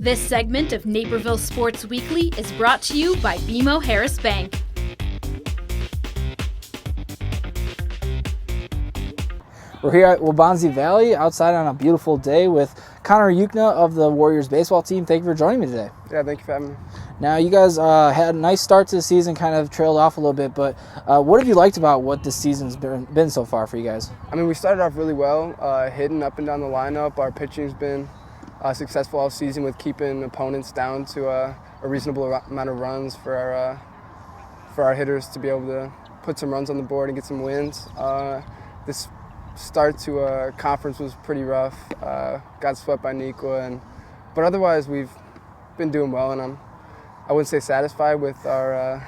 This segment of Naperville Sports Weekly is brought to you by BMO Harris Bank. We're here at Waubonsie Valley outside on a beautiful day with Connor Yukna of the Warriors baseball team. Thank you for joining me today. Yeah, thank you for having me. Now, you guys had a nice start to the season, kind of trailed off a little bit, but what have you liked about what this season's been so far for you guys? I mean, we started off really well, hitting up and down the lineup. Our pitching's been successful all season with keeping opponents down to a reasonable amount of runs for our hitters to be able to put some runs on the board and get some wins. This start to a conference was pretty rough. Got swept by Neuqua, but otherwise we've been doing well, and I wouldn't say satisfied with our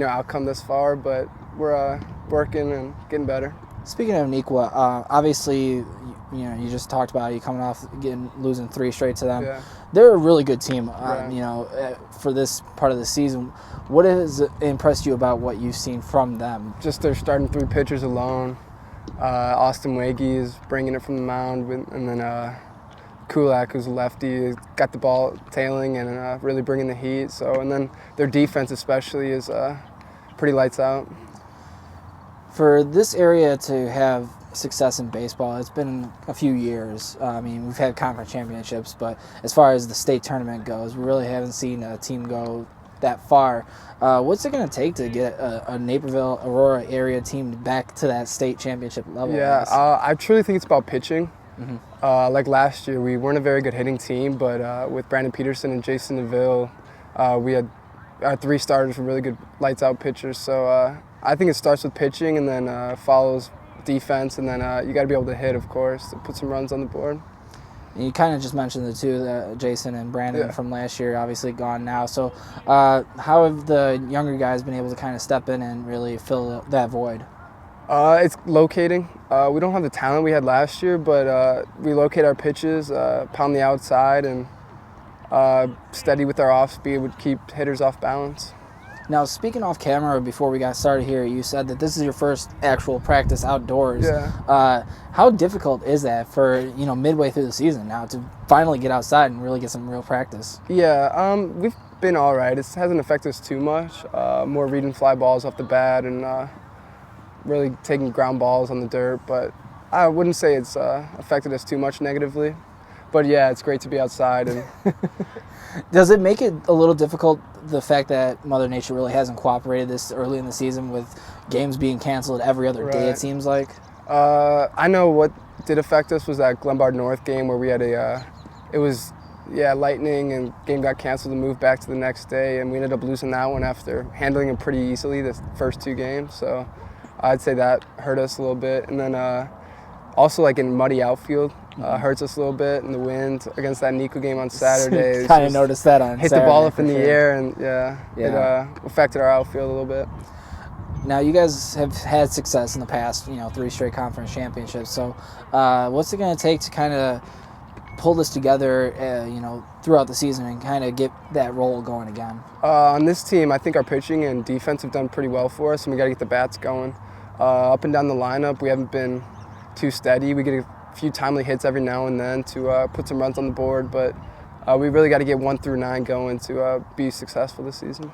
outcome thus far, but we're working and getting better. Speaking of Neuqua, obviously, you just talked about you coming off losing 3 straight to them. Yeah. They're a really good team, Right. for this part of the season. What has impressed you about what you've seen from them? Just their starting 3 pitchers alone. Austin Wagey is bringing it from the mound, and then Kulak, who's a lefty, got the ball tailing and really bringing the heat. So, and then their defense especially is pretty lights out. For this area to have success in baseball, it's been a few years. I mean, we've had conference championships, but as far as the state tournament goes, we really haven't seen a team go that far. What's it going to take to get a Naperville, Aurora area team back to that state championship level? Yeah, I truly think it's about pitching. Mm-hmm. Like last year, we weren't a very good hitting team, but with Brandon Peterson and Jason Neville, we had our 3 starters were really good lights-out pitchers. So I think it starts with pitching and then follows defense, and then you got to be able to hit, of course, to put some runs on the board. You kind of just mentioned the 2, Jason and Brandon from last year, obviously gone now. So how have the younger guys been able to kind of step in and really fill that void? It's locating. We don't have the talent we had last year, but we locate our pitches, pound the outside, and steady with our off-speed would keep hitters off balance. Now, speaking off camera, before we got started here, you said that this is your first actual practice outdoors. Yeah. How difficult is that for, midway through the season now to finally get outside and really get some real practice? Yeah, we've been all right. It hasn't affected us too much. More reading fly balls off the bat and really taking ground balls on the dirt, but I wouldn't say it's affected us too much negatively. But yeah, it's great to be outside. And Does it make it a little difficult, the fact that Mother Nature really hasn't cooperated this early in the season with games being canceled every other day, it seems like? I know what did affect us was that Glenbard North game where we had lightning, and game got canceled and moved back to the next day, and we ended up losing that one after handling it pretty easily the first 2 games. So I'd say that hurt us a little bit. And then also like in muddy outfield, hurts us a little bit, and the wind against that Neuqua game on Saturday. Kind of noticed that on hit Saturday, the ball up in the air, and it affected our outfield a little bit. Now, you guys have had success in the past, 3 straight conference championships. So what's it going to take to kind of pull this together, throughout the season and kind of get that roll going again? On this team, I think our pitching and defense have done pretty well for us, and we got to get the bats going. Up and down the lineup, we haven't been too steady. We get a few timely hits every now and then to put some runs on the board, but we really got to get 1 through 9 going to be successful this season.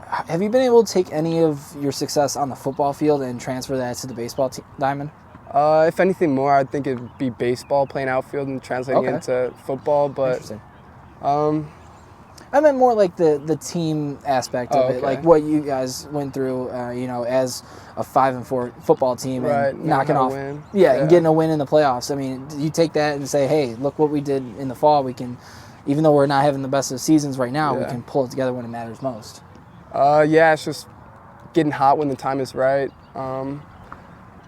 Have you been able to take any of your success on the football field and transfer that to the baseball diamond? If anything more, I think it'd be baseball, playing outfield and translating into football. But interesting. I meant more like the team aspect of it, like what you guys went through, as a 5-4 football team, and knocking off, and getting a win in the playoffs. I mean, you take that and say, hey, look what we did in the fall. We can, even though we're not having the best of seasons right now, we can pull it together when it matters most. It's just getting hot when the time is right.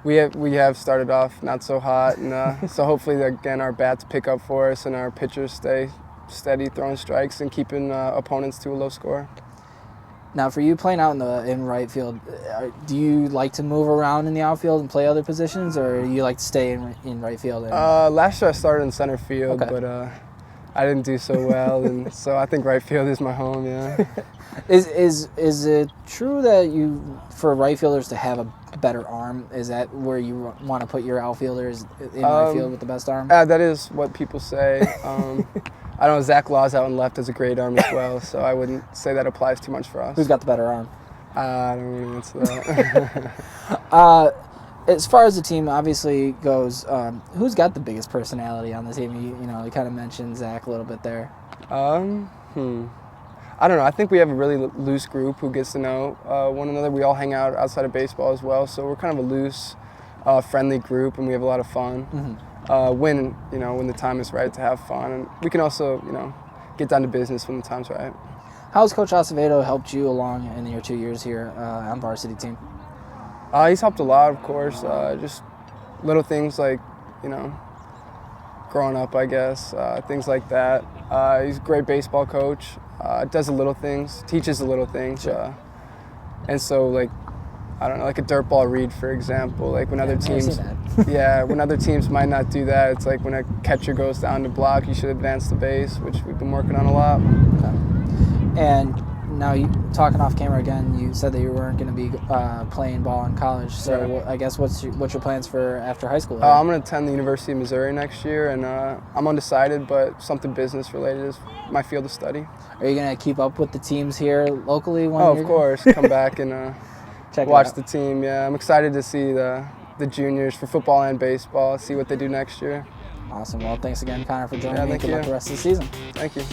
We have started off not so hot, and so hopefully again our bats pick up for us and our pitchers stay steady throwing strikes and keeping opponents to a low score. Now, for you playing out in right field, do you like to move around in the outfield and play other positions, or do you like to stay in right field? Last year I started in center field, but I didn't do so well, and so I think right field is my home. Yeah. Is it true that for right fielders to have a better arm? Is that where you want to put your outfielders in right field with the best arm? That is what people say. I know Zach Laws out on left has a great arm as well, so I wouldn't say that applies too much for us. Who's got the better arm? I don't want to answer that. As far as the team obviously goes, who's got the biggest personality on the team? You kind of mentioned Zach a little bit there. I don't know. I think we have a really loose group who gets to know one another. We all hang out outside of baseball as well, so we're kind of a loose, friendly group, and we have a lot of fun. Mm-hmm. When the time is right to have fun, and we can also get down to business when the time's right. How has Coach Acevedo helped you along in your 2 years here on varsity team? He's helped a lot, of course. Just little things like, growing up, I guess, things like that. He's a great baseball coach. Does the little things, teaches the little things. Sure. And so, like a dirt ball read, for example. Like when other teams, when other teams might not do that. It's like when a catcher goes down to block, you should advance the base, which we've been working on a lot. Okay. And now, talking off camera again, you said that you weren't going to be playing ball in college. So right. I guess what's your plans for after high school? I'm going to attend the University of Missouri next year, and I'm undecided, but something business related is my field of study. Are you going to keep up with the teams here locally? Of course. Come back and watch the team. Yeah, I'm excited to see the juniors for football and baseball, see what they do next year. Awesome. Well, thanks again, Connor, for joining me. Thank Good you. luck the rest of the season. Thank you.